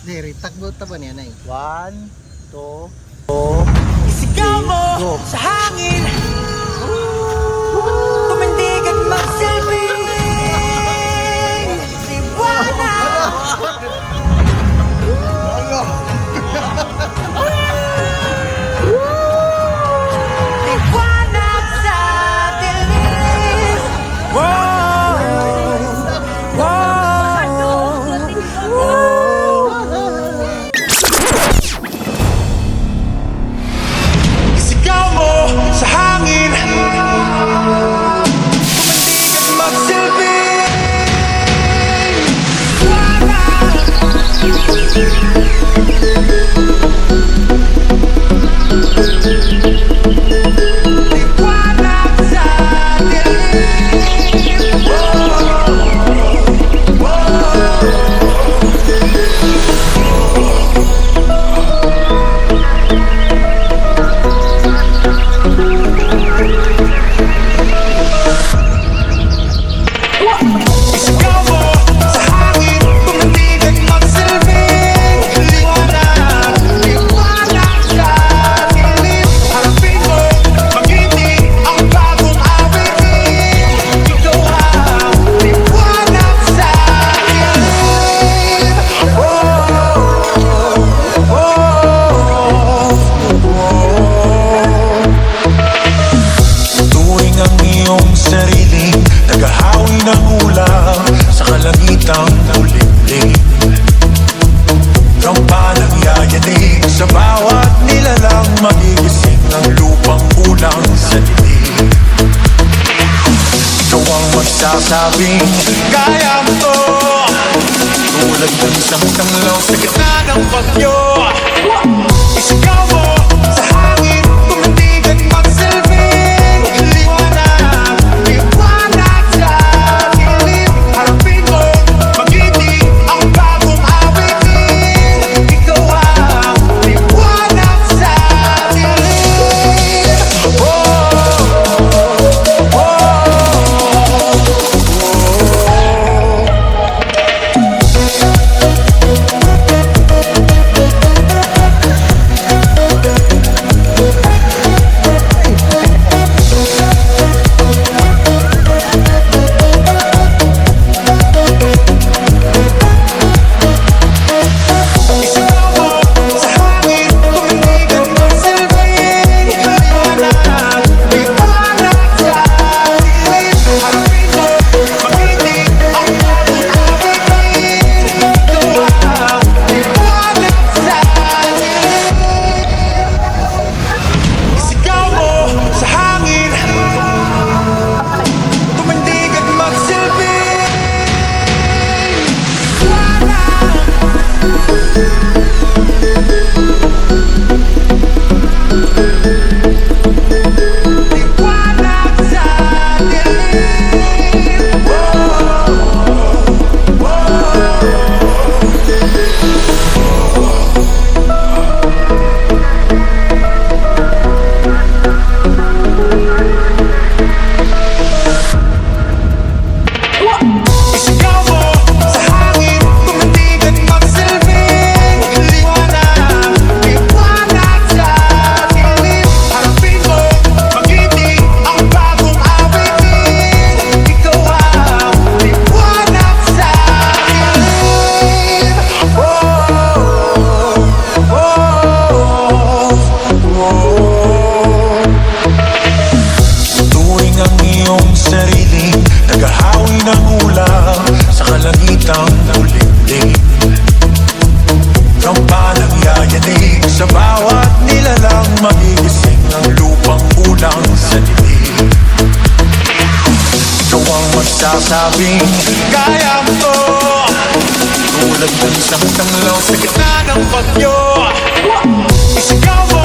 Diri, takbo ta ba niya na 1, 2, 3, Isigaw mo go. sa hangin, tumindig at magsilbing liwanag. Liwanag sa dilim. Isigaw mo sa hangin, tumindig at magsilbing liwanag. Liwanag sa dilim. Isigaw mo sa hangin, tumindig at magsilbing liwanag. Liwanag sa dilim. Harapin mo, magindi ang bagong awitin. Ikaw ang liwanag sa dilim. Tuwing ang iyong sariling naghahawi ng ulang sa kalagitang uling-ling, kampalang yayanig sa bawat nilalang, magigising ng lupang kulang sa dilim. Ikaw ang magsasabing kaya mo to, tulad ng isang tanglaw sa gitna ng bagyo. Isigaw mo sa hangin, tumindig at magsilbing liwanag. Liwanag sa dilim. Harapin mo, magindi ang bagong awitin. Ikaw ang liwanag sa dilim. Isigaw mo sa hangin, tumindig at magsilbing liwanag. Liwanag sa dilim. Harapin mo, magindi ang bagong awitin. Ikaw ang liwanag sa dilim. Isigaw mo sa hangin, tumindig at magsilbing liwanag. Liwanag sa dilim. Isigaw mo sa hangin, tumindig at magsilbing liwanag. Liwanag sa dilim. Harapin mo, magindi ang bagong awitin. Ikaw ang liwanag sa dilim. Tuwing ang iyong sariling naghahawi ng ulang sa kalagitang uling-ling, kampalang yayanig sa bawat nilalang, magigising ng lupang kulang sa dilim. Ikaw ang magsasabing kaya mo to, tulad ng isang tanglaw sa gitna ng bagyo. Isigaw mo